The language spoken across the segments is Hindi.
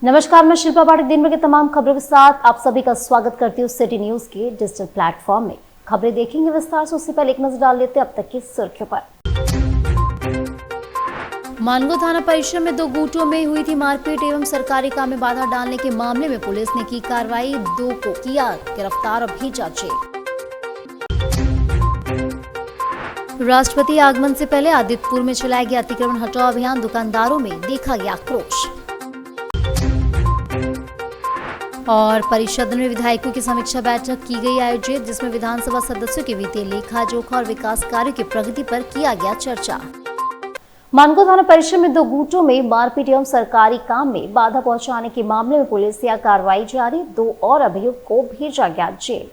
नमस्कार, मैं शिल्पा पाठक। दिन भर के तमाम खबरों के साथ आप सभी का स्वागत करती हूँ सिटी न्यूज के डिजिटल प्लेटफॉर्म में। खबरें देखेंगे विस्तार से, उससे पहले एक नजर डाल लेते हैं अब तक की सुर्खियों पर। मानगो थाना परिसर में 2 गुटों में हुई थी मारपीट एवं सरकारी काम में बाधा डालने के मामले में पुलिस ने की कार्रवाई, 2 को किया गिरफ्तार और भेजा जेल। राष्ट्रपति आगमन से पहले आदित्यपुर में चलाया गया अतिक्रमण हटाओ अभियान, दुकानदारों में देखा गया आक्रोश। और परिषद में विधायकों की समीक्षा बैठक की गई आयोजित, जिसमें विधानसभा सदस्यों के वित्तीय लेखा जोखा और विकास कार्यों की प्रगति पर किया गया चर्चा। मानगो थाना परिसर में 2 गुटों में मारपीट एवं सरकारी काम में बाधा पहुंचाने के मामले में पुलिस से कार्रवाई जारी, 2 और अभियुक्त को भेजा गया जेल।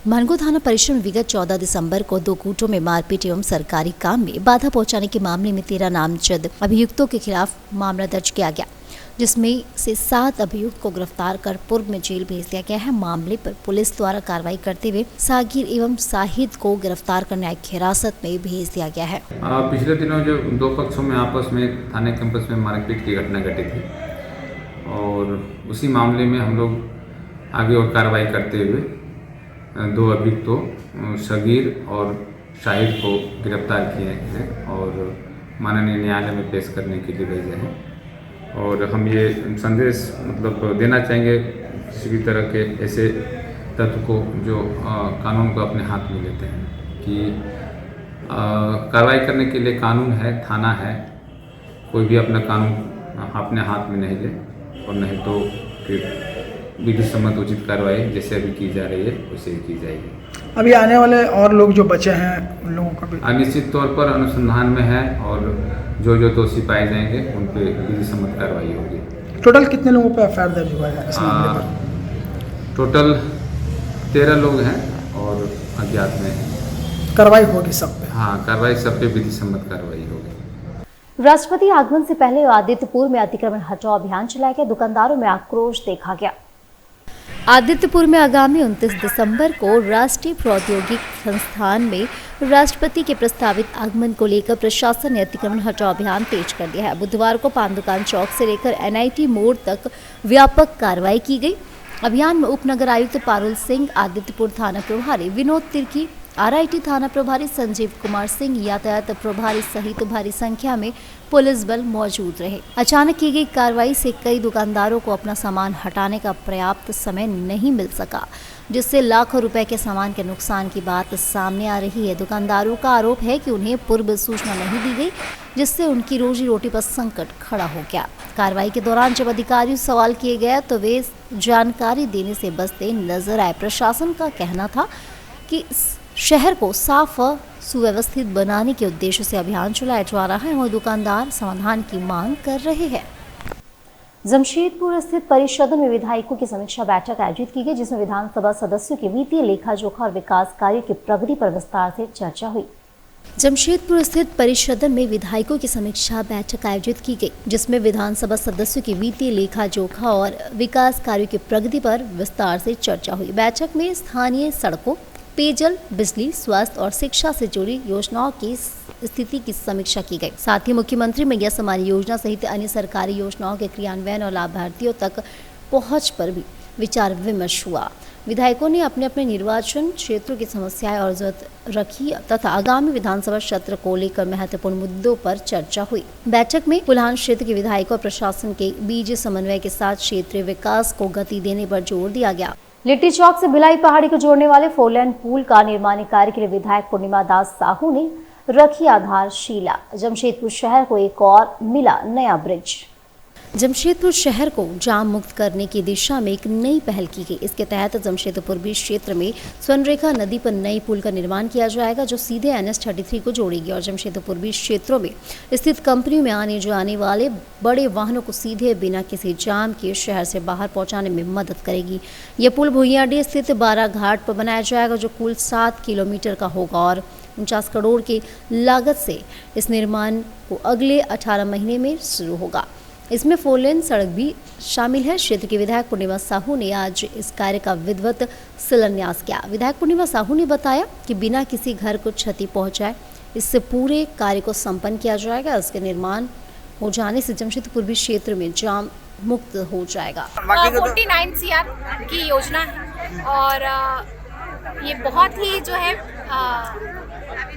मानगो थाना परिसर में विगत 14 दिसंबर को 2 गुटों में मारपीट एवं सरकारी काम में बाधा पहुंचाने के मामले में 13 नामजद अभियुक्तों के खिलाफ मामला दर्ज किया गया, जिसमें से 7 अभियुक्त को गिरफ्तार कर पूर्व में जेल भेज दिया गया है। मामले पर पुलिस द्वारा कार्रवाई करते हुए सागिर एवं साहिद को गिरफ्तार कर न्यायिक हिरासत में भेज दिया गया है। पिछले दिनों जो 2 पक्षों में आपस में थाने कैंपस में मारपीट की घटना घटी थी और उसी मामले में हम लोग आगे और कार्रवाई करते हुए 2 अभियुक्तों सगीर और शाहिद को गिरफ्तार किए हैं और माननीय न्यायालय में पेश करने के लिए भेजे हैं। और हम ये संदेश देना चाहेंगे किसी भी तरह के ऐसे तत्व को जो कानून को अपने हाथ में लेते हैं कि कार्रवाई करने के लिए कानून है, थाना है, कोई भी अपना कानून अपने हाथ में नहीं ले और नहीं तो फिर विधि सम्मत उचित कार्रवाई जैसे अभी की जा रही है वैसे ही की जाएगी। अभी आने वाले और लोग जो बचे हैं उन लोगों का भी निश्चित तौर पर अनुसंधान में है और जो दोषी पाए जाएंगे उन पे विधि सम्मत कार्रवाई होगी। टोटल कितने लोगों पे एफआईआर दर्ज हुआ है इस मामले पर? टोटल 13 लोग हैं और अज्ञात में हैं। कार्रवाई होगी सब पे? हाँ, कार्रवाई सब पे विधि सम्मत कार्रवाई होगी। राष्ट्रपति आगमन से पहले आदित्यपुर में अतिक्रमण हटाओ अभियान चलाया गया, दुकानदारों में आक्रोश देखा गया। आदित्यपुर में आगामी 29 दिसंबर को राष्ट्रीय प्रौद्योगिकी संस्थान में राष्ट्रपति के प्रस्तावित आगमन को लेकर प्रशासन ने अतिक्रमण हटाओ अभियान तेज कर दिया है। बुधवार को पान दुकान चौक से लेकर एनआईटी मोड़ तक व्यापक कार्रवाई की गई। अभियान में उप नगर आयुक्त पारुल सिंह, आदित्यपुर थाना प्रभारी विनोद तिर्की, आरआईटी थाना प्रभारी संजीव कुमार सिंह, यातायात प्रभारी सहित भारी संख्या में पुलिस बल मौजूद रहे। अचानक की गई कार्रवाई से कई दुकानदारों को अपना सामान हटाने का पर्याप्त समय नहीं मिल सका, जिससे लाखों रुपए के सामान के नुकसान की बात सामने आ रही है। दुकानदारों का आरोप है कि उन्हें पूर्व सूचना नहीं दी गई, जिससे उनकी रोजी रोटी पर संकट खड़ा हो गया। कार्रवाई के दौरान जब अधिकारियों से सवाल किए गए तो वे जानकारी देने से बचते नजर आए। प्रशासन का कहना था कि शहर को साफ व सुव्यवस्थित बनाने के उद्देश्य से अभियान चलाया जा रहा है और दुकानदार समाधान की मांग कर रहे हैं। जमशेदपुर स्थित परिषद में विधायकों की समीक्षा बैठक आयोजित की गई, जिसमें विधानसभा सदस्यों के वित्तीय लेखा जोखा और विकास कार्यों की प्रगति पर विस्तार से चर्चा हुई। जमशेदपुर स्थित परिषद में विधायकों की समीक्षा बैठक आयोजित की गई, जिसमें विधानसभा सदस्यों की वित्तीय लेखा जोखा और विकास कार्यों की प्रगति पर विस्तार से चर्चा हुई। बैठक में स्थानीय सड़कों, पेयजल, बिजली, स्वास्थ्य और शिक्षा से जुड़ी योजनाओं की स्थिति की समीक्षा की गई। साथ ही मुख्यमंत्री मैया सम्मान योजना सहित अन्य सरकारी योजनाओं के क्रियान्वयन और लाभार्थियों तक पहुंच पर भी विचार विमर्श हुआ। विधायकों ने अपने अपने निर्वाचन क्षेत्रों की समस्याएं और जरूरत रखी तथा आगामी विधानसभा सत्र को लेकर महत्वपूर्ण मुद्दों पर चर्चा हुई। बैठक में पुलान क्षेत्र के विधायकों और प्रशासन के बीच समन्वय के साथ क्षेत्रीय विकास को गति देने पर जोर दिया गया। लिट्टी चौक से भिलाई पहाड़ी को जोड़ने वाले 4 लेन पुल का निर्माण कार्य के लिए विधायक पूर्णिमा दास साहू ने रखी आधारशिला। जमशेदपुर शहर को एक और मिला नया ब्रिज। जमशेदपुर शहर को जाम मुक्त करने की दिशा में एक नई पहल की गई। इसके तहत जमशेदपुर बीच क्षेत्र में स्वर्णरेखा नदी पर नई पुल का निर्माण किया जाएगा, जो सीधे NH-33 को जोड़ेगी और जमशेदपुर बीच क्षेत्रों में स्थित कंपनियों में आने जाने वाले बड़े वाहनों को सीधे बिना किसी जाम के शहर से बाहर पहुंचाने में मदद करेगी। यह पुल भुइयाडीह स्थित 12 घाट पर बनाया जाएगा, जो कुल 7 किलोमीटर का होगा और 49 करोड़ की लागत से इस निर्माण को अगले 18 महीने में शुरू होगा। इसमें 4 लेन सड़क भी शामिल है। क्षेत्र के विधायक पूर्णिमा साहू ने आज इस कार्य का विधिवत शिलान्यास किया। विधायक पूर्णिमा साहू ने बताया कि बिना किसी घर को क्षति पहुंचाए इससे पूरे कार्य को संपन्न किया जाएगा। इसके निर्माण हो जाने से जमशेदपुर भी क्षेत्र में जाम मुक्त हो जाएगा। 49 CR की योजना है और ये बहुत ही जो है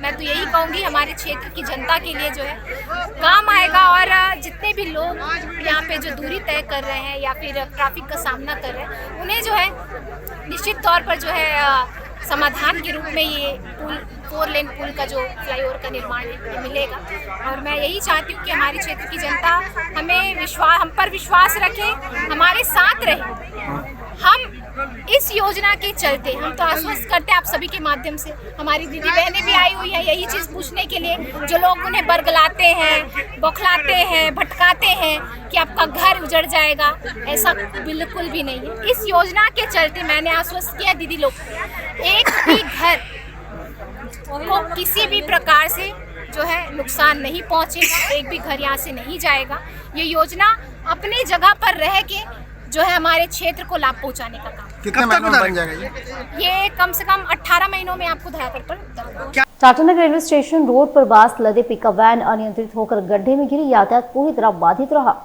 मैं तो यही कहूँगी हमारे क्षेत्र की जनता के लिए जो है काम आएगा। और जितने भी लोग यहाँ पे जो दूरी तय कर रहे हैं या फिर ट्रैफिक का सामना कर रहे हैं उन्हें जो है निश्चित तौर पर जो है समाधान के रूप में ये पुल 4 लेन पुल का जो फ्लाईओवर का निर्माण है मिलेगा। और मैं यही चाहती हूँ कि हमारे क्षेत्र की जनता हम पर विश्वास रखे, हमारे साथ रहे। हम इस योजना के चलते हम तो आश्वस्त करते हैं आप सभी के माध्यम से, हमारी दीदी बहनें भी आई हुई हैं यही चीज़ पूछने के लिए। जो लोग उन्हें बरगलाते हैं, बौखलाते हैं, भटकाते हैं कि आपका घर उजड़ जाएगा, ऐसा बिल्कुल भी नहीं है। इस योजना के चलते मैंने आश्वस्त किया दीदी लोग, एक भी घर को किसी भी प्रकार से जो है नुकसान नहीं पहुंचेगा, एक भी घर यहाँ से नहीं जाएगा। ये योजना अपनी जगह पर रह के जो है हमारे क्षेत्र को लाभ पहुंचाने का काम। कितने महीनों में बन जाएगा ये कम से कम 18 महीनों में आपको धरातल पर टाटानगर रेलवे स्टेशन रोड पर बास लदे पिकअप वैन अनियंत्रित होकर गड्ढे में गिरी, यातायात पूरी तरह बाधित रहा।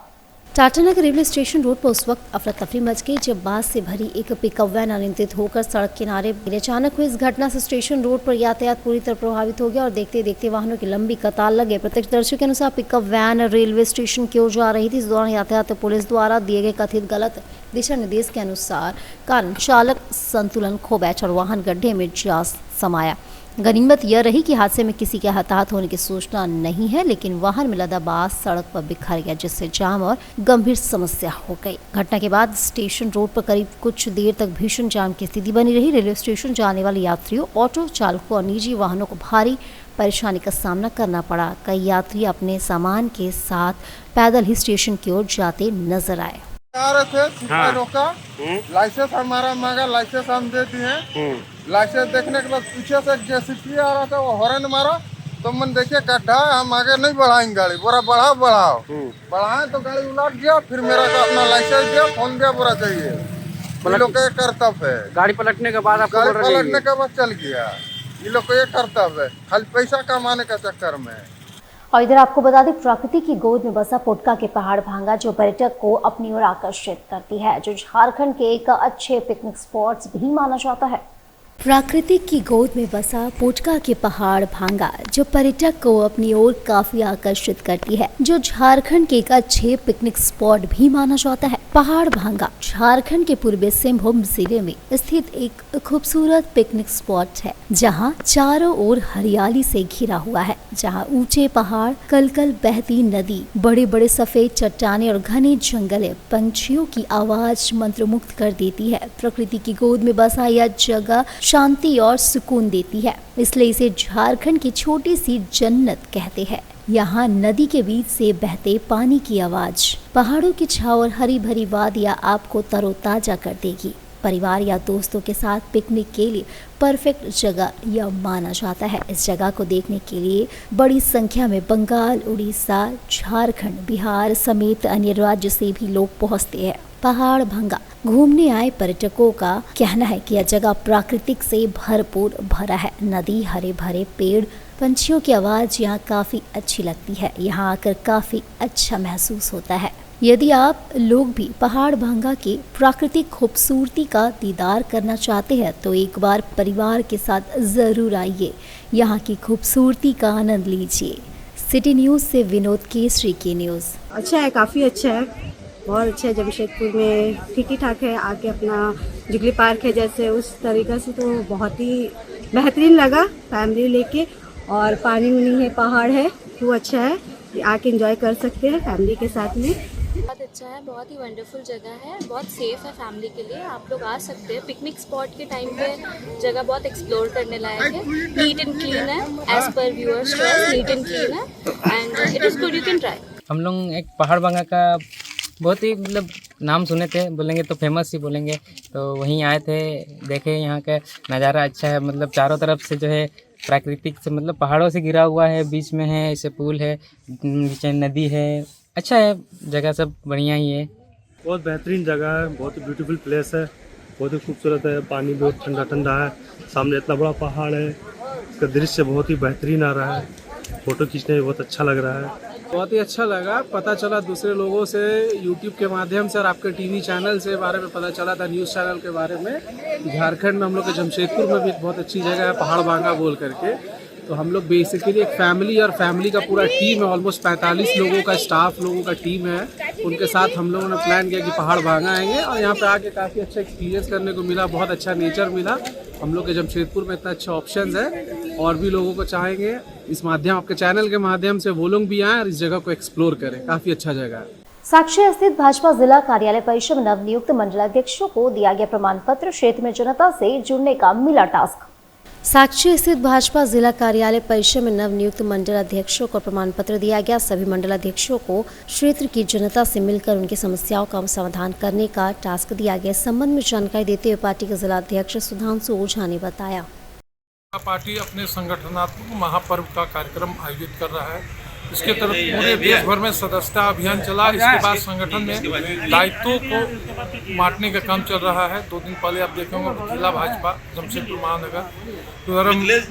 टाटानगर रेलवे स्टेशन रोड पर उस वक्त अफरा तफरी मच गई जब बास से भरी एक पिकअप वैन अनियंत्रित होकर सड़क किनारे गिरी। अचानक हुई इस घटना से स्टेशन रोड पर यातायात पूरी तरह प्रभावित हो गया और देखते देखते वाहनों की लंबी कतार लगे। प्रत्यक्षदर्शियों के अनुसार पिकअप वैन रेलवे स्टेशन की ओर जा रही थी। इस दौरान यातायात पुलिस द्वारा दिए गए कथित गलत दिशा निर्देश के अनुसार कारण चालक संतुलन खो बैठा और वाहन गड्ढे में जा समाया। गनीमत यह रही कि हादसे में किसी के हताहत होने की सूचना नहीं है, लेकिन वाहन में लदा बास सड़क पर बिखर गया जिससे जाम और गंभीर समस्या हो गई। घटना के बाद स्टेशन रोड पर करीब कुछ देर तक भीषण जाम की स्थिति बनी रही। रेलवे स्टेशन जाने वाले यात्रियों, ऑटो चालकों और निजी वाहनों को भारी परेशानी का सामना करना पड़ा। कई यात्री अपने सामान के साथ पैदल ही स्टेशन की ओर जाते नजर आए। आ रहे थे, सिपाही रोका, लाइसेंस हमारा मांगा, लाइसेंस हम दे दिए। लाइसेंस देखने के बाद पीछे से जेसीपी आ रहा था, वो हॉर्न मारा तो मन देखिए गड्ढा है, हम आगे नहीं बढ़ाएंगे गाड़ी, बोरा बढ़ाओ बढ़ाए तो गाड़ी उलट गया। फिर मेरा अपना लाइसेंस दिया, फोन दिया, बोरा चाहिए। ये लोग का कर्तव्य है। गाड़ी पलटने के बाद गाड़ी पलटने के बाद चल गया। ये लोग का ये कर्तव्य है, खाली पैसा कमाने का चक्कर में। और इधर आपको बता दें, प्रकृति की गोद में बसा पोटका के पहाड़ भांगा जो पर्यटक को अपनी ओर आकर्षित करती है, जो झारखंड के एक अच्छे पिकनिक स्पॉट्स भी माना जाता है। प्राकृतिक की गोद में बसा पोटका के पहाड़ भांगा जो पर्यटक को अपनी ओर काफी आकर्षित करती है, जो झारखंड के एक अच्छे पिकनिक स्पॉट भी माना जाता है। पहाड़ भांगा झारखंड के पूर्वी सिंहभूम जिले में स्थित एक खूबसूरत पिकनिक स्पॉट है, जहां चारों ओर हरियाली से घिरा हुआ है, जहां ऊंचे पहाड़, कलकल बहती नदी, बड़े बड़े सफेद चट्टानें और घने जंगल पंछियों की आवाज मंत्रमुग्ध कर देती है। प्रकृति की गोद में बसा यह जगह शांति और सुकून देती है, इसलिए इसे झारखंड की छोटी सी जन्नत कहते हैं। यहाँ नदी के बीच से बहते पानी की आवाज, पहाड़ों की छाव और हरी भरी वादियाँ आपको तरोताजा कर देगी। परिवार या दोस्तों के साथ पिकनिक के लिए परफेक्ट जगह यह माना जाता है। इस जगह को देखने के लिए बड़ी संख्या में बंगाल, उड़ीसा, झारखंड, बिहार समेत अन्य राज्य से भी लोग पहुँचते हैं। पहाड़ भांगा घूमने आए पर्यटकों का कहना है कि यह जगह प्राकृतिक से भरपूर भरा है। नदी, हरे भरे पेड़, पंछियों की आवाज यहाँ काफी अच्छी लगती है। यहाँ आकर काफी अच्छा महसूस होता है। यदि आप लोग भी पहाड़ भांगा की प्राकृतिक खूबसूरती का दीदार करना चाहते हैं तो एक बार परिवार के साथ जरूर आइए, यहाँ की खूबसूरती का आनंद लीजिए। सिटी न्यूज से विनोद केसरी की न्यूज। अच्छा है, काफ़ी अच्छा है, बहुत अच्छा है। जमशेदपुर में ठीक ही ठाक है, आके अपना जुगली पार्क है जैसे उस तरीक़े से तो बहुत ही बेहतरीन लगा फैमिली लेके। और पानी उनी है, पहाड़ है, वो अच्छा है, आके एंजॉय कर सकते हैं फैमिली के साथ में। बहुत अच्छा है, बहुत ही वंडरफुल जगह है, बहुत सेफ है फैमिली के लिए। आप लोग आ सकते हैं पिकनिक स्पॉट के टाइम पे। जगह बहुत एक्सप्लोर करने लायक है, नीट एंड क्लीन है, as per viewers choice neat and clean है and it is good, you can try. हम लोग एक पहाड़ भांगा का बहुत ही मतलब नाम सुने थे, बोलेंगे तो फेमस ही बोलेंगे, तो वहीं आए थे, देखे यहाँ का नज़ारा अच्छा है। मतलब चारों तरफ से जो है प्राकृतिक से मतलब पहाड़ों से घिरा हुआ है, बीच में है ऐसे पुल है, नीचे नदी है, अच्छा है जगह, सब बढ़िया ही है। बहुत बेहतरीन जगह है, बहुत ही ब्यूटीफुल प्लेस है, बहुत ही खूबसूरत है। पानी बहुत ठंडा ठंडा है, सामने इतना बड़ा पहाड़ है, इसका दृश्य बहुत ही बेहतरीन आ रहा है, फ़ोटो खींचने में बहुत अच्छा लग रहा है। बहुत ही अच्छा लगा, पता चला दूसरे लोगों से यूट्यूब के माध्यम से और आपके टीवी चैनल से बारे में पता चला था, न्यूज़ चैनल के बारे में। झारखंड में हम लोग के जमशेदपुर में भी एक बहुत अच्छी जगह है पहाड़ बांगा बोल करके। तो हम लोग बेसिकली एक फैमिली और फैमिली का पूरा टीम है, ऑलमोस्ट 45 लोगों का स्टाफ लोगों का टीम है। उनके साथ हम लोगों ने प्लान किया कि पहाड़ बांगा आएंगे और यहाँ पे आके काफ़ी अच्छा एक्सपीरियंस करने को मिला, बहुत अच्छा नेचर मिला। हम लोग के जमशेदपुर में इतना अच्छा ऑप्शंस है और भी लोगों को चाहेंगे इस माध्यम आपके चैनल के माध्यम से वो लोग भी आएँ और इस जगह को एक्सप्लोर करें, काफ़ी अच्छा जगह है। साक्षी स्थित भाजपा जिला कार्यालय परिसर में नवनियुक्त मंडलाध्यक्षों को दिया गया प्रमाण पत्र, क्षेत्र में जनता से जुड़ने का मिला टास्क। साक्षी स्थित भाजपा जिला कार्यालय परिसर में नवनियुक्त मंडलाध्यक्षों को प्रमाण पत्र दिया गया। सभी मंडलाध्यक्षों को क्षेत्र की जनता से मिलकर उनकी समस्याओं का समाधान करने का टास्क दिया गया। इस संबंध में जानकारी देते हुए पार्टी के जिला अध्यक्ष सुधांशु ओझा ने बताया, पार्टी अपने संगठनात्मक महापर्व का कार्यक्रम आयोजित कर रहा है। इसके तरफ पूरे देश भर में सदस्यता अभियान चला। इसके बाद संगठन में दायित्वों को बांटने का काम चल रहा है। 2 दिन पहले आप देखेंगे जिला भाजपा जमशेदपुर महानगर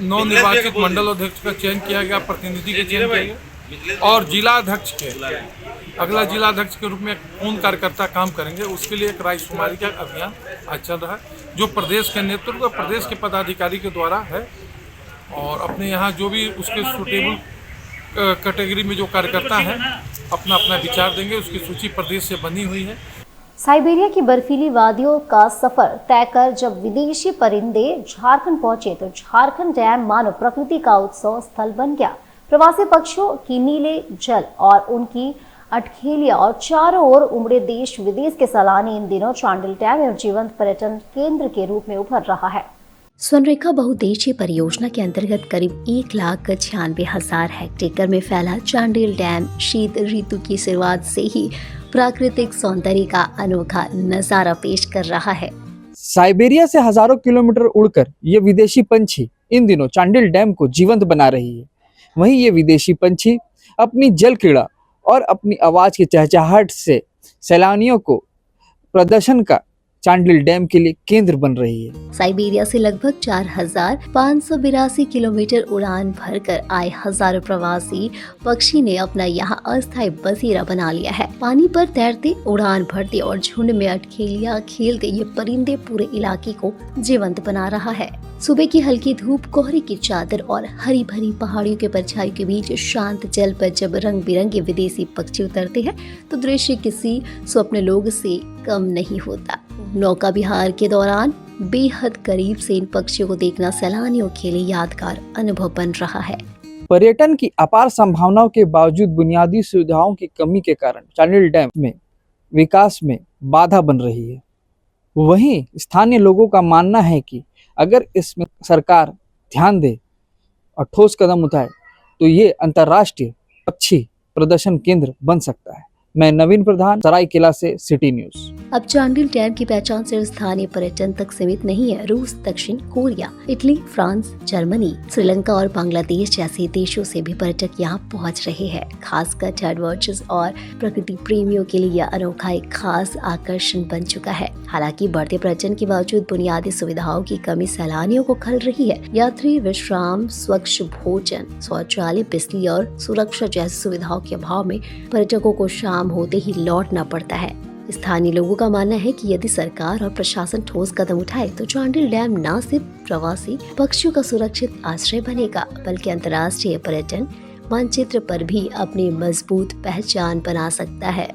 नवनिर्वाचित मंडल अध्यक्ष का चयन किया गया, प्रतिनिधि के चयन किया गया और जिलाध्यक्ष के अगला जिलाध्यक्ष के रूप में कौन कार्यकर्ता काम करेंगे उसके लिए एक रायशुमारी का अभियान आज चल रहा है, जो प्रदेश के नेतृत्व प्रदेश के पदाधिकारी के द्वारा है। और अपने यहाँ जो भी उसके सुटेबल कैटेगरी में जो कार्यकर्ता हैं अपना अपना विचार देंगे, उसकी सूची प्रदेश से बनी हुई है। साइबेरिया की बर्फीली वादियों का सफर तय कर जब विदेशी परिंदे झारखंड पहुंचे तो झारखंड डैम मानो प्रकृति का उत्सव स्थल बन गया। प्रवासी पक्षियों की नीले जल और उनकी अटखेलियां और चारों ओर उमड़े देश विदेश के सैलानी इन दिनों चांडिल डैम एवं जीवंत पर्यटन केंद्र के रूप में उभर रहा है। स्वर्णरेखा बहुउद्देशीय परियोजना के अंतर्गत करीब 1,96,000 हेक्टेयर में फैला चांडिल डैम शीत ऋतु की शुरुआत से ही प्राकृतिक सौंदर्य का अनोखा नजारा पेश कर रहा है। साइबेरिया से हजारों किलोमीटर उड़कर ये विदेशी पंछी इन दिनों चांडिल डैम को जीवंत बना रही है। वहीं ये विदेशी पंछी अपनी जल क्रीड़ा और अपनी आवाज की चहचहाहट से सैलानियों को प्रदर्शन का चांडिल डैम के लिए केंद्र बन रही है। साइबेरिया से लगभग 4,582 किलोमीटर उड़ान भरकर आए हजारों प्रवासी पक्षी ने अपना यहाँ अस्थायी बसेरा बना लिया है। पानी पर तैरते, उड़ान भरते और झुंड में अटखेलियां खेलते ये परिंदे पूरे इलाके को जीवंत बना रहा है। सुबह की हल्की धूप, कोहरे की चादर और हरी भरी पहाड़ियों के परछाई के बीच शांत जल पर जब रंग बिरंगे विदेशी पक्षी उतरते हैं तो दृश्य किसी स्वप्न लोक से कम नहीं होता। नौका विहार के दौरान बेहद करीब से इन पक्षियों को देखना सैलानियों के लिए यादगार अनुभव बन रहा है। पर्यटन की अपार संभावनाओं के बावजूद बुनियादी सुविधाओं की कमी के कारण चांडिल डैम में विकास में बाधा बन रही है। वहीं स्थानीय लोगों का मानना है कि अगर इसमें सरकार ध्यान दे और ठोस कदम उठाए तो ये अंतर्राष्ट्रीय पक्षी प्रदर्शन केंद्र बन सकता है। मैं नवीन प्रधान, सरायकेला से, सिटी न्यूज। अब चांडिल डैम की पहचान सिर्फ स्थानीय पर्यटन तक सीमित नहीं है। रूस, दक्षिण Korea, Italy, France, Germany, Sri Lanka और बांग्लादेश जैसे देशों से भी पर्यटक यहाँ पहुँच रहे हैं। खासकर थर्ड वर्ल्ड और प्रकृति प्रेमियों के लिए यह अनोखा एक खास आकर्षण बन चुका है। हालांकि बढ़ते पर्यटन के बावजूद बुनियादी सुविधाओं की कमी सैलानियों को खल रही है। यात्री विश्राम, स्वच्छ भोजन, शौचालय, बिजली और सुरक्षा जैसी सुविधाओं के अभाव में पर्यटकों को शाम होते ही लौटना पड़ता है। स्थानीय लोगों का मानना है कि यदि सरकार और प्रशासन ठोस कदम उठाए तो चांडिल डैम न सिर्फ प्रवासी पक्षियों का सुरक्षित आश्रय बनेगा बल्कि अंतर्राष्ट्रीय पर्यटन मानचित्र पर भी अपनी मजबूत पहचान बना सकता है।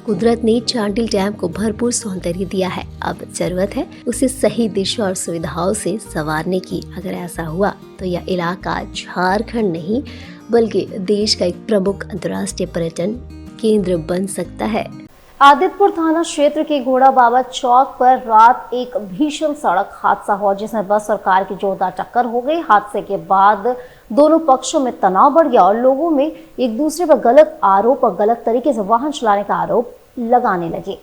कुदरत ने चांडिल डैम को भरपूर सौंदर्य दिया है, अब जरूरत है उसे सही दिशा और सुविधाओं से संवारने की। अगर ऐसा हुआ तो यह इलाका झारखंड नहीं बल्कि देश का एक प्रमुख अंतर्राष्ट्रीय पर्यटन केंद्र बन सकता है। आदित्यपुर थाना क्षेत्र के घोड़ा बाबा चौक पर रात एक भीषण सड़क हादसा हुआ जिसमें बस और कार की जोरदार टक्कर हो गई। हादसे के बाद दोनों पक्षों में तनाव बढ़ गया और लोगों में एक दूसरे पर गलत आरोप और गलत तरीके से वाहन चलाने का आरोप लगाने लगे।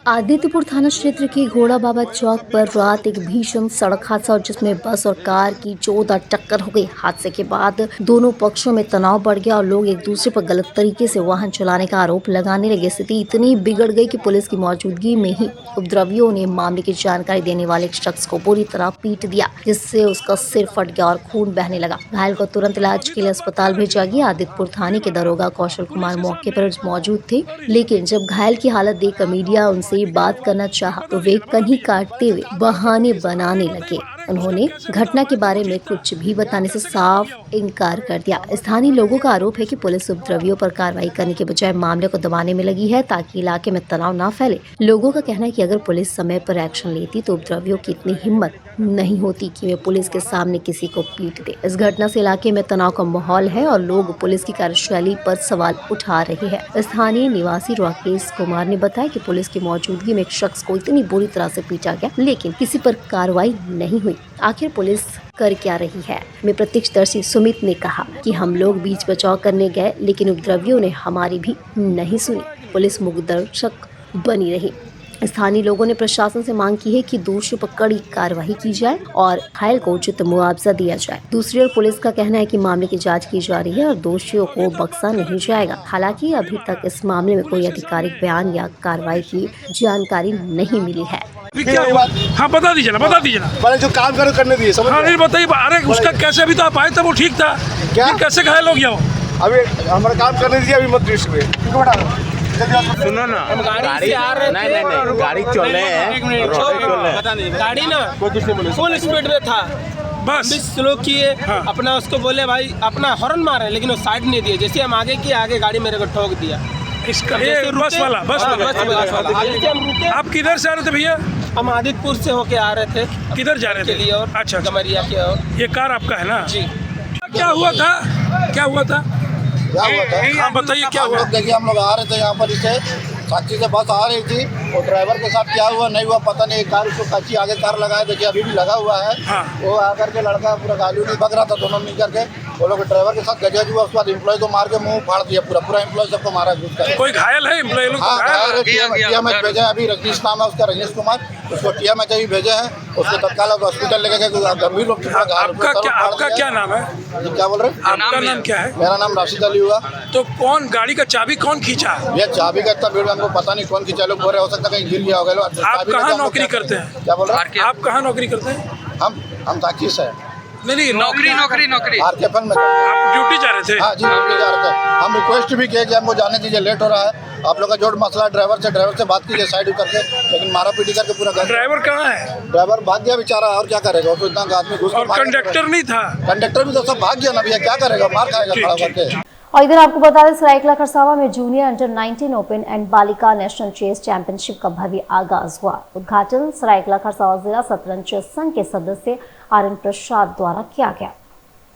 आदित्यपुर थाना क्षेत्र के घोड़ा बाबा चौक पर रात एक भीषण सड़क हादसा और जिसमें बस और कार की जोरदार टक्कर हो गई। हादसे के बाद दोनों पक्षों में तनाव बढ़ गया और लोग एक दूसरे पर गलत तरीके से वाहन चलाने का आरोप लगाने लगे। स्थिति इतनी बिगड़ गई कि पुलिस की मौजूदगी में ही उपद्रवियों ने मामले की जानकारी देने वाले एक शख्स को बुरी तरह पीट दिया, जिससे उसका सिर फट गया और खून बहने लगा। घायल को तुरंत इलाज के लिए अस्पताल भेजा गया। आदित्यपुर थाने के दरोगा कौशल कुमार मौके पर मौजूद थे, लेकिन जब घायल की हालत देखकर मीडिया उनसे बात करना चाहा तो वे कन्ही काटते हुए बहाने बनाने लगे। उन्होंने घटना के बारे में कुछ भी बताने से साफ इनकार कर दिया। स्थानीय लोगों का आरोप है कि पुलिस उपद्रवियों पर कार्रवाई करने के बजाय मामले को दबाने में लगी है ताकि इलाके में तनाव न फैले। लोगों का कहना है कि अगर पुलिस समय पर एक्शन लेती तो उपद्रवियों की इतनी हिम्मत नहीं होती कि वे पुलिस के सामने किसी को पीट दे। इस घटना से इलाके में तनाव का माहौल है और लोग पुलिस की कार्यशैली पर सवाल उठा रहे हैं। स्थानीय निवासी राकेश कुमार ने बताया कि पुलिस की मौजूदगी में एक शख्स को इतनी बुरी तरह से पीटा गया, लेकिन किसी पर कार्रवाई नहीं हुई। आखिर पुलिस कर क्या रही है? में प्रत्यक्षदर्शी सुमित ने कहा कि हम लोग बीच बचाव करने गए, लेकिन उपद्रवियों ने हमारी भी नहीं सुनी। पुलिस मूकदर्शक बनी रही। स्थानीय लोगों ने प्रशासन से मांग की है कि दोषियों पर कड़ी कार्रवाई की जाए और घायल को उचित मुआवजा दिया जाए। दूसरी ओर पुलिस का कहना है कि मामले की जांच की जा रही है और दोषियों को बख्शा नहीं जाएगा। हालांकि अभी तक इस मामले में कोई आधिकारिक बयान या कार्रवाई की जानकारी नहीं मिली है। क्या हुआ? हाँ बता दीजिए ना, पहले जो काम करो करने दिए समझ। हाँ नहीं बताइए। अरे उसका कैसे, अभी तो आप आए थे वो ठीक था, क्या कैसे घायल हो गया वो? अभी हमारा काम करने दीजिए, अभी मत रिस्क में। सुनो ना, हम गाड़ी से आ रहे थे। नहीं, गाड़ी चले गाड़ी ना फुल स्पीड में था, बस स्लो किए। हाँ। अपना उसको बोले भाई अपना हॉर्न मारे, लेकिन वो साइड नहीं दिए। जैसे हम आगे किए, आगे गाड़ी मेरे को ठोक दिया। इसका ये बस वाला आप किधर से आ रहे थे भैया? हम आदित्यपुर से होके आ रहे थे। किधर जा रहे थे? के लिए और अच्छा, गमरिया के और। ये कार आपका है ना जी। क्या हुआ था? हाँ बताइए क्या हुआ? देखिए हम लोग आ रहे थे यहाँ पर, इसे साक्षी से बस आ रही थी और ड्राइवर के साथ क्या हुआ नहीं हुआ पता नहीं। कार उसको कच्ची आगे कार लगाया, देखिए अभी भी लगा हुआ है। हाँ। वो आकर के लड़का पूरा गाली में भग रहा था, दोनों मिल करके वो लोग ड्राइवर के साथ गजज हुआ। उसके बाद एम्प्लॉय को मार के मुंह फाड़ दिया, पूरा एम्प्लॉय सबको मारा घुस। कोई घायल है एम्प्लॉय लोग? हाँ टीएमएच भेजे हैं, अभी रजनीश नाम है उसका, रजनीश कुमार, उसको टीएमएच अभी भेजे हैं। उसको तत्काल हॉस्पिटल लेके गए, गंभीर रूप से। आपका क्या नाम है? क्या बोल रहे हैं? आपका नाम क्या है? मेरा नाम राशिद अली हुआ। तो कौन गाड़ी का चाबी कौन खींचा? ये चाबी का इतना भीड़ हमको पता नहीं कौन खींचा। लोग बोल रहे हो सकता है कहीं गिर गया होगा। आप कहाँ नौकरी करते हैं? क्या बोल रहे हैं? आप कहाँ नौकरी करते हैं? हम ताकि से नहीं नौकरी आरकेएफएल में। आप ड्यूटी जा रहे थे? हाँ जी ड्यूटी जा रहे थे। हम रिक्वेस्ट भी किए कि हमको जाने दीजिए, लेट हो रहा है। आप लोग का जो मसला ड्राइवर से बात कीजिए साइड करके, लेकिन मारा पीटी करके पूरा। ड्राइवर कहाँ है? ड्राइवर भाग गया बेचारा, और क्या करेगा? तो इतना आदमी घुस। और कंडक्टर नहीं था? कंडक्टर भी तो सब भाग गया ना भैया, क्या करेगा? मार खाएगा खड़ा करके। और इधर आपको बता दें, सरायकेला खरसावा में जूनियर अंडर 19 ओपन एंड बालिका नेशनल चेस चैंपियनशिप का भव्य आगाज हुआ। उद्घाटन सरायकेला खरसावा जिला शतरंज चेस संघ के सदस्य RN प्रसाद द्वारा किया गया।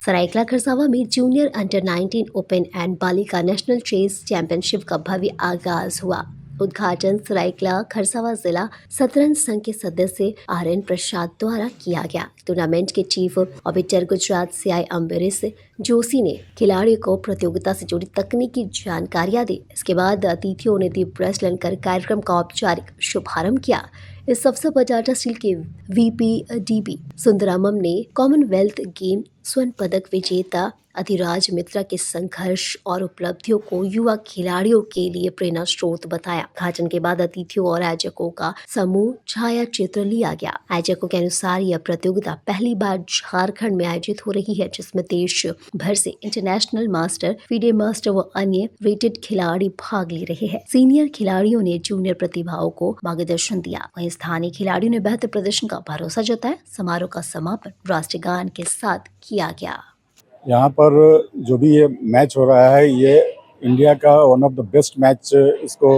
सरायकेला खरसावा में जूनियर अंडर 19 ओपन एंड बालिका नेशनल चेस चैंपियनशिप का भव्य आगाज हुआ। उद्घाटन सरायकेला खरसावा जिला शतरंज संघ के सदस्य RN प्रसाद द्वारा किया गया। टूर्नामेंट के chief auditor Gujarat CI Ambarish Joshi ने खिलाड़ियों को प्रतियोगिता से जुड़ी तकनीकी जानकारियां दी। इसके बाद अतिथियों ने दीप प्रज्वलन कर कार्यक्रम का औपचारिक शुभारंभ किया। इस अवसर पर टाटा स्टील के VP DB सुंदरामम ने कॉमनवेल्थ गेम स्वर्ण पदक विजेता अधिराज मित्रा के संघर्ष और उपलब्धियों को युवा खिलाड़ियों के लिए प्रेरणा स्रोत बताया। उद्घाटन के बाद अतिथियों और आयोजकों का समूह छाया चित्र लिया गया। आयोजकों के अनुसार यह प्रतियोगिता पहली बार झारखंड में आयोजित हो रही है, जिसमें देश भर से इंटरनेशनल मास्टर, FIDE मास्टर व अन्य रेटेड खिलाड़ी भाग ले रहे हैं। सीनियर खिलाड़ियों ने जूनियर प्रतिभाओं को मार्गदर्शन दिया, वहीं स्थानीय खिलाड़ियों ने बेहतर प्रदर्शन का भरोसा जताया। समारोह का समापन राष्ट्रीय गान के साथ किया गया। यहाँ पर जो भी ये मैच हो रहा है, ये इंडिया का one of the best match. इसको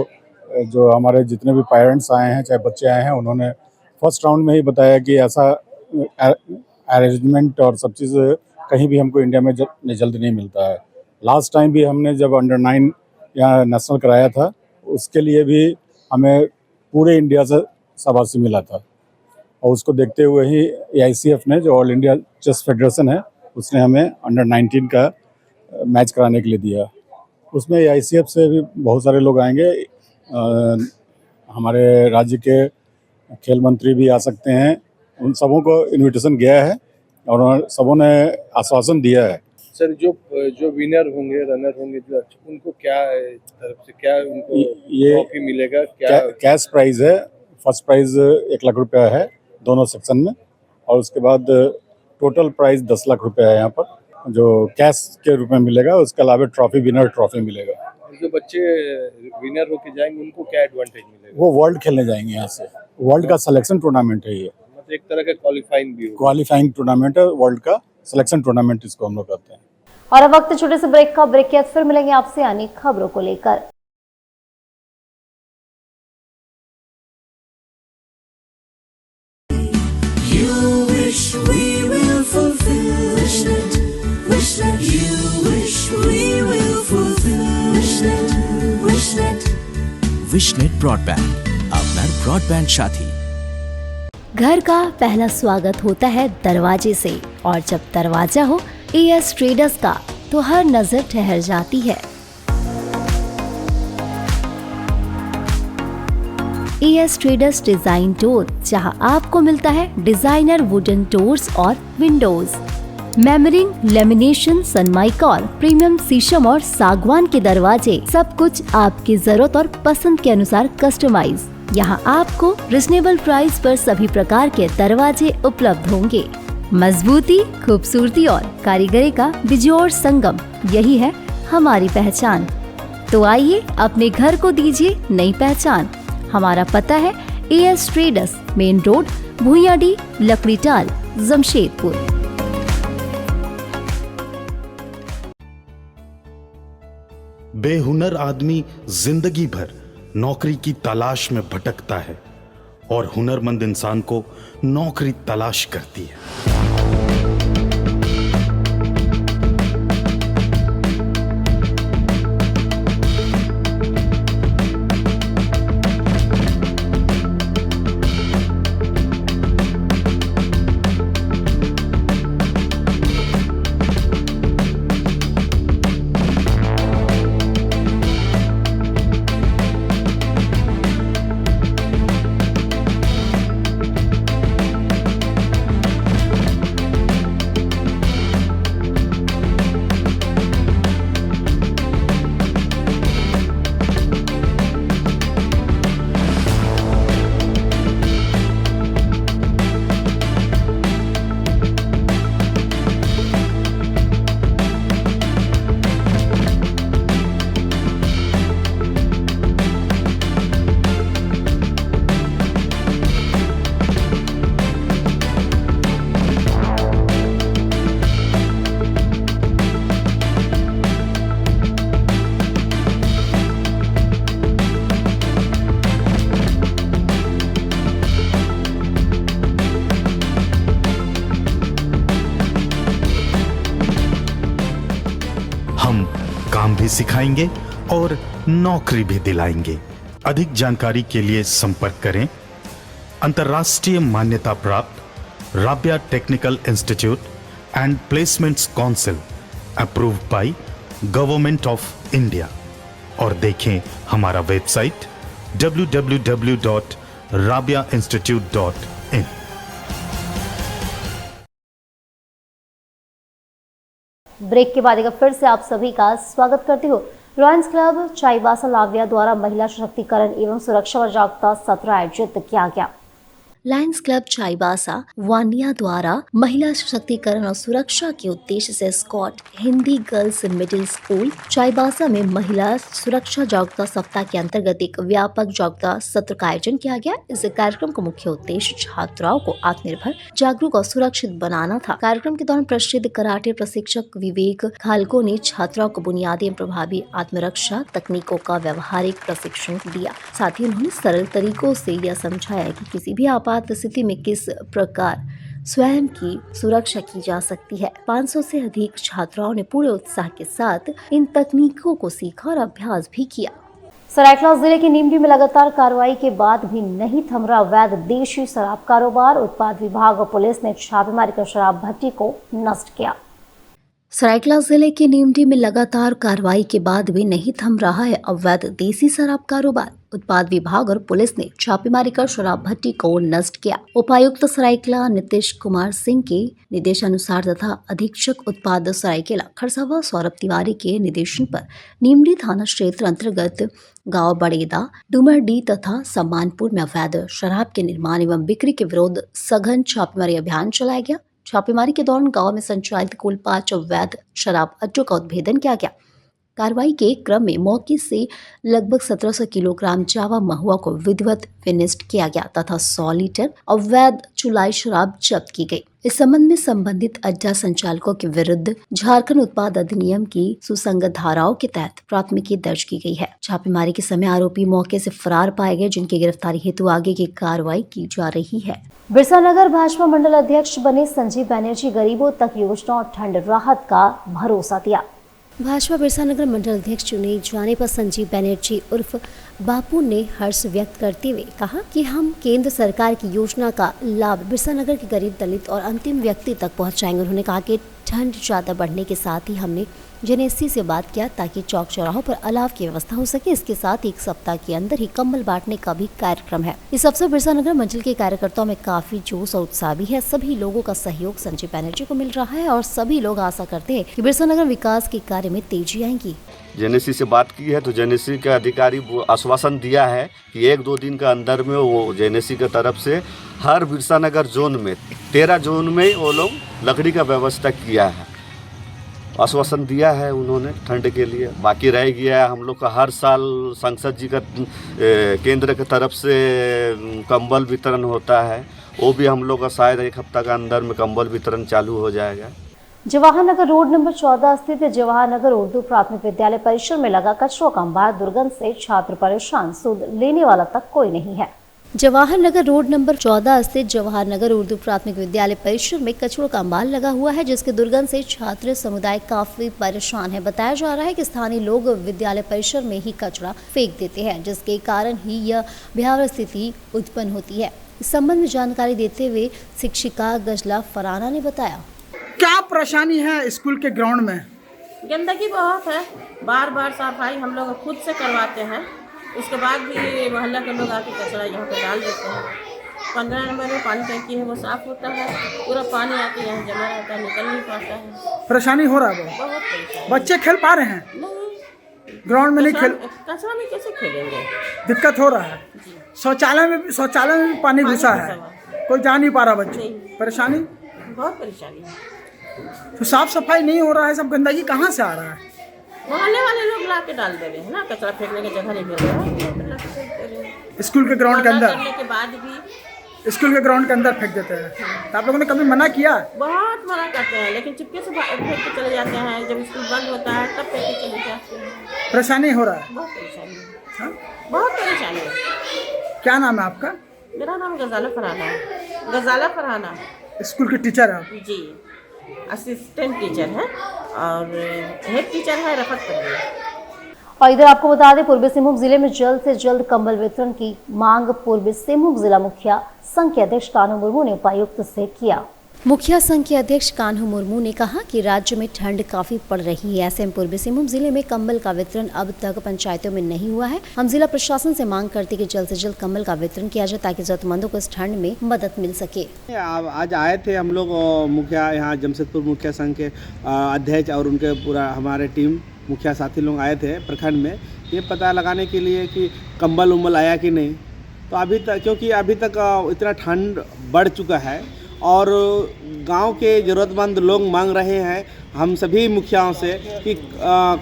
जो हमारे जितने भी पेरेंट्स आए हैं, चाहे बच्चे आए हैं, उन्होंने फर्स्ट राउंड में ही बताया कि ऐसा अरेंजमेंट और सब चीज़ कहीं भी हमको इंडिया में जल्दी नहीं मिलता है। लास्ट टाइम भी हमने जब अंडर 9 यहाँ नेशनल कराया था, उसके लिए भी हमें पूरे इंडिया से शाबाशी मिला था, और उसको देखते हुए ही AICF ने, जो ऑल इंडिया चेस फेडरेशन है, उसने हमें अंडर 19 का मैच कराने के लिए दिया। उसमें AICF से भी बहुत सारे लोग आएंगे। हमारे राज्य के खेल मंत्री भी आ सकते हैं। उन सबों को इनविटेशन गया है और सबों ने आश्वासन दिया है। सर जो विनर होंगे, रनर होंगे, जो उनको क्या तरफ से क्या उनको ये ट्रॉफी मिलेगा? क्या कैश प्राइज है। फर्स्ट प्राइज 1 लाख रुपया है दोनों सेक्शन में, और उसके बाद टोटल प्राइज 10 लाख रुपया है यहाँ पर जो कैश के रूप में मिलेगा। उसके अलावा ट्रॉफी, विनर ट्रॉफी मिलेगा। जो बच्चे विनर होके जाएंगे उनको क्या एडवांटेज मिलेगा? वो वर्ल्ड खेलने जाएंगे यहाँ से। वर्ल्ड का सिलेक्शन टूर्नामेंट है ये, मतलब एक तरह का क्वालिफाइंग टूर्नामेंट है। वर्ल्ड का सिलेक्शन टूर्नामेंट इसको हम लोग कहते हैं। और अब वक्त छोटे से ब्रेक का। ब्रेक के बाद फिर मिलेंगे आपसे अनेक खबरों को लेकर। विशनेट ब्रॉडबैंड, আপনার ब्रॉडबैंड साथी। घर का पहला स्वागत होता है दरवाजे से, और जब दरवाजा हो एएस ट्रेडर्स का तो हर नजर ठहर जाती है। एएस ट्रेडर्स डिजाइन डोर, जहां आपको मिलता है डिजाइनर वुडन डोर्स और विंडोज, मेमरिंग, लेमिनेशन, सनमाइका, प्रीमियम शीशम और सागवान के दरवाजे, सब कुछ आपकी जरूरत और पसंद के अनुसार कस्टमाइज। यहाँ आपको रिजनेबल प्राइस पर सभी प्रकार के दरवाजे उपलब्ध होंगे। मजबूती, खूबसूरती और कारीगरी का बेजोड़ संगम, यही है हमारी पहचान। तो आइए अपने घर को दीजिए नई पहचान। हमारा पता है AS traders, main road, Bhuiyadih, Lakditaal, Jamshedpur. बेहुनर आदमी जिंदगी भर नौकरी की तलाश में भटकता है और हुनरमंद इंसान को नौकरी तलाश करती है। काम भी सिखाएंगे और नौकरी भी दिलाएंगे। अधिक जानकारी के लिए संपर्क करें अंतर्राष्ट्रीय मान्यता प्राप्त Rabia technical institute and placements council, approved by government of India, और देखें हमारा वेबसाइट www.rabiainstitute.in। ब्रेक के बाद एक फिर से आप सभी का स्वागत करती हूँ। लायंस क्लब चाईबासा लाविया द्वारा महिला सशक्तिकरण एवं सुरक्षा और जागरूकता सत्र आयोजित किया गया। लायंस क्लब चाईबासा वानिया द्वारा महिला सशक्तिकरण और सुरक्षा के उद्देश्य से Scott Hindi girls middle school Chaibasa में महिला सुरक्षा जागरूकता सप्ताह के अंतर्गत एक व्यापक जागरूकता सत्र का आयोजन किया गया। इस कार्यक्रम का मुख्य उद्देश्य छात्राओं को आत्मनिर्भर, जागरूक और सुरक्षित बनाना था। कार्यक्रम के दौरान प्रसिद्ध कराटे प्रशिक्षक विवेक खालको ने छात्राओं को बुनियादी एवं प्रभावी आत्मरक्षा तकनीकों का व्यवहारिक प्रशिक्षण दिया। साथ ही उन्होंने सरल तरीकों से यह समझाया कि किसी भी आपात स्थिति में किस प्रकार स्वयं की सुरक्षा की जा सकती है। 500 से अधिक छात्राओं ने पूरे उत्साह के साथ इन तकनीकों को सीखा और अभ्यास भी किया। सरायकेला जिले के नीमडी में लगातार कार्रवाई के बाद भी नहीं थम रहा अवैध देशी शराब कारोबार। उत्पाद विभाग और पुलिस ने छापेमारी कर शराब भट्टी को नष्ट किया। सरायकेला जिले के नीमडी में लगातार कार्रवाई के बाद भी नहीं थम रहा है अवैध देसी शराब कारोबार। उत्पाद विभाग और पुलिस ने छापेमारी कर शराब भट्टी को नष्ट किया। उपायुक्त सरायकेला नीतीश कुमार सिंह के निर्देशानुसार तथा अधीक्षक उत्पाद सरायकेला खरसावा सौरभ तिवारी के निर्देशन पर नीमडी थाना क्षेत्र अंतर्गत गांव बड़ेदा, डुमरडी तथा सम्मानपुर में अवैध शराब के निर्माण एवं बिक्री के विरोध सघन छापेमारी अभियान चलाया गया। छापेमारी के दौरान गांव में संचालित कुल 5 अवैध शराब अड्डों का उद्भेदन किया गया। कार्रवाई के क्रम में मौके से लगभग 1700 किलोग्राम जावा महुआ को विधिवत फिनिश्ड किया गया तथा 100 लीटर अवैध चुलाई शराब जब्त की गई। इस संबंध में संबंधित अड्डा संचालकों के विरुद्ध झारखंड उत्पाद अधिनियम की सुसंगत धाराओं के तहत प्राथमिकी दर्ज की गई है। छापेमारी के समय आरोपी मौके से फरार पाए गए, जिनकी गिरफ्तारी हेतु आगे की कार्रवाई की जा रही है। बिरसा नगर भाजपा मंडल अध्यक्ष बने संजीव बैनर्जी गरीबों तक योजना और ठंड राहत का भरोसा दिया। भाजपा बिरसा नगर मंडल अध्यक्ष चुने जाने पर संजीव बैनर्जी उर्फ बापू ने हर्ष व्यक्त करते हुए कहा कि हम केंद्र सरकार की योजना का लाभ बिरसा नगर के गरीब, दलित और अंतिम व्यक्ति तक पहुंचाएंगे। उन्होंने कहा कि ठंड ज्यादा बढ़ने के साथ ही हमने जेनेसी से बात किया ताकि चौक चौराहों पर अलाव की व्यवस्था हो सके। इसके साथ 1 सप्ताह के अंदर ही कंबल बांटने का भी कार्यक्रम है। इस अवसर बिरसा नगर मंडल के कार्यकर्ताओं में काफी जोश और उत्साह भी है। सभी लोगों का सहयोग संजीव बैनर्जी को मिल रहा है और सभी लोग आशा करते हैं कि बिरसा नगर विकास के कार्य में तेजी आएगी। जेनेसी से बात की है तो जेनेसी के अधिकारी आश्वासन दिया है कि 1-2 दिन के अंदर में वो जेनेसी की तरफ से हर बिरसा नगर जोन में 13 जोन में वो लोग लकड़ी का व्यवस्था किया है। आश्वासन दिया है उन्होंने ठंड के लिए। बाकी रह गया हम लोग का हर साल संसद जी का केंद्र की तरफ से कंबल वितरण होता है, वो भी हम लोग का शायद 1 हफ्ता के अंदर में कंबल वितरण चालू हो जाएगा। जवाहर नगर रोड नंबर 14 स्थित जवाहर नगर उर्दू प्राथमिक विद्यालय परिसर में लगा कचरों का अंबार। दुर्गंध से छात्र परेशान, सुध लेने वाला तक कोई नहीं है। जवाहर नगर रोड नंबर 14 स्थित जवाहर नगर उर्दू प्राथमिक विद्यालय परिसर में कचरों का अंबार लगा हुआ है, जिसके दुर्गंध से छात्र समुदाय काफी परेशान है। बताया जा रहा है कि स्थानीय लोग विद्यालय परिसर में ही कचरा फेंक देते हैं, जिसके कारण ही यह भयावह स्थिति उत्पन्न होती है। इस संबंध में जानकारी देते हुए शिक्षिका गजला फराना ने बताया, क्या परेशानी है स्कूल के ग्राउंड में? गंदगी बहुत है, बार बार सफाई हम लोग खुद से करवाते हैं, उसके बाद भी मोहल्ला के लोग आके कचरा यहाँ पे डाल देते हैं। 15 नंबर में पानी टंकी है, वो साफ होता है, पूरा पानी आके यहाँ जमा रहता है, निकल नहीं पाता है। परेशानी हो रहा है बहुत परेशानी। बच्चे खेल पा रहे हैं? नहीं, ग्राउंड में नहीं खेल, कचरा में कैसे खेलेंगे? दिक्कत हो रहा है। शौचालय में भी पानी घुसा है, कोई जा नहीं पा रहा बच्चे। परेशानी बहुत परेशानी है। तो साफ सफाई नहीं हो रहा है, सब गंदगी कहाँ से आ रहा है? मोहल्ले वाले लोग ला के डाल दे रहे हैं ना, कचरा फेंकने की जगह नहीं मिल रहा है। स्कूल के ग्राउंड के अंदर करने के बाद भी स्कूल के ग्राउंड के अंदर फेंक देते हैं। तो आप लोगों ने कभी मना किया? बहुत मना करते हैं, लेकिन चुपके से फेंक के चले जाते हैं। जब स्कूल बंद होता है तब फेंक के चले जाते हैं। परेशानी हो रहा है? बहुत परेशानी है, बहुत परेशानी है। क्या नाम है आपका? मेरा नाम गजाला फरहाना है। गजाला फरहाना स्कूल के टीचर हैं आप? जी, असिस्टेंट टीचर है और हेड टीचर है रफत पटेल। और इधर आपको बता दें, पूर्वी सिंहभूम जिले में जल्द से जल्द कंबल वितरण की मांग पूर्वी सिंहभूम जिला मुखिया संघ के अध्यक्ष कान्हू मुर्मू ने उपायुक्त से किया। मुखिया संघ के अध्यक्ष कान्हू मुर्मू ने कहा कि राज्य में ठंड काफी पड़ रही है, ऐसे में पूर्वी सिंहभूम जिले में कंबल का वितरण अब तक पंचायतों में नहीं हुआ है। हम जिला प्रशासन से मांग करते कि जल्द से जल्द कंबल का वितरण किया जाए ताकि जरूरतमंदों को इस ठंड में मदद मिल सके। आज आए थे हम लोग मुखिया यहाँ जमशेदपुर मुखिया संघ के अध्यक्ष और उनके पूरा हमारे टीम मुखिया साथी लोग आए थे प्रखंड में, ये पता लगाने के लिए कि कंबल उम्बल आया कि नहीं। तो अभी तक, क्योंकि अभी तक इतना ठंड बढ़ चुका है और गांव के ज़रूरतमंद लोग मांग रहे हैं हम सभी मुखियाओं से कि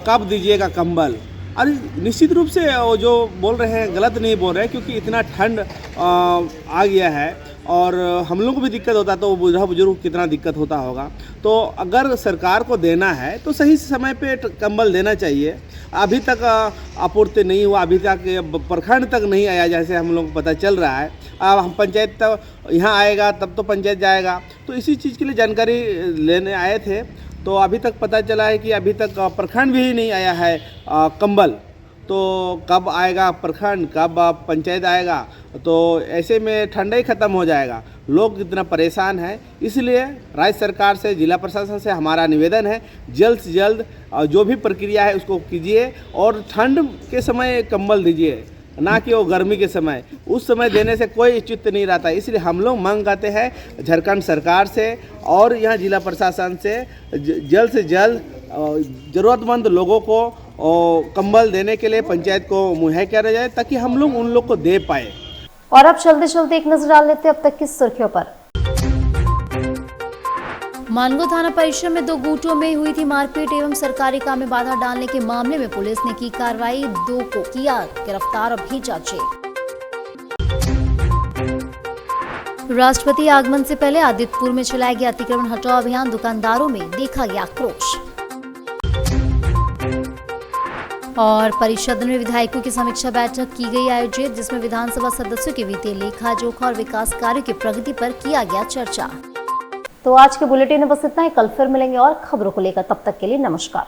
कब दीजिएगा कंबल। और निश्चित रूप से वो जो बोल रहे हैं गलत नहीं बोल रहे हैं, क्योंकि इतना ठंड आ गया है और हम लोग को भी दिक्कत होता है, तो बूढ़ा बुजुर्ग को कितना दिक्कत होता होगा। तो अगर सरकार को देना है तो सही समय पे कंबल देना चाहिए। अभी तक आपूर्ति नहीं हुआ, अभी तक प्रखंड तक नहीं आया, जैसे हम लोग को पता चल रहा है। अब हम पंचायत तक यहाँ आएगा तब तो पंचायत जाएगा, तो इसी चीज़ के लिए जानकारी लेने आए थे। तो अभी तक पता चला है कि अभी तक प्रखंड भी नहीं आया है कंबल। तो कब आएगा प्रखंड, कब पंचायत आएगा, तो ऐसे में ठंडा ही ख़त्म हो जाएगा। लोग इतना परेशान हैं, इसलिए राज्य सरकार से, जिला प्रशासन से हमारा निवेदन है जल्द से जल्द जो भी प्रक्रिया है उसको कीजिए और ठंड के समय कंबल दीजिए, ना कि वो गर्मी के समय। उस समय देने से कोई चित्त नहीं रहता। इसलिए हम लोग मांग करते हैं झारखंड सरकार से और यहाँ जिला प्रशासन से जल्द से जल्द ज़रूरतमंद लोगों को कंबल देने के लिए पंचायत को मुहैया किया जाए ताकि हम लोग उन लोग को दे पाए। और अब चलते चलते एक नजर डाल लेते हैं अब तक की सुर्खियों पर। मानगो थाना परिसर में 2 गुटों में हुई थी मारपीट एवं सरकारी काम में बाधा डालने के मामले में पुलिस ने की कार्रवाई, 2 को किया गिरफ्तार और भेजा जेल। राष्ट्रपति आगमन से पहले आदित्यपुर में चलाया गया अतिक्रमण हटाओ अभियान, दुकानदारों में देखा गया आक्रोश। और परिषद में विधायकों की समीक्षा बैठक की गई आयोजित, जिसमें विधानसभा सदस्यों के वित्तीय लेखा जोखा और विकास कार्यों की प्रगति पर किया गया चर्चा। तो आज के बुलेटिन में बस इतना ही। कल फिर मिलेंगे और खबरों को लेकर, तब तक के लिए नमस्कार।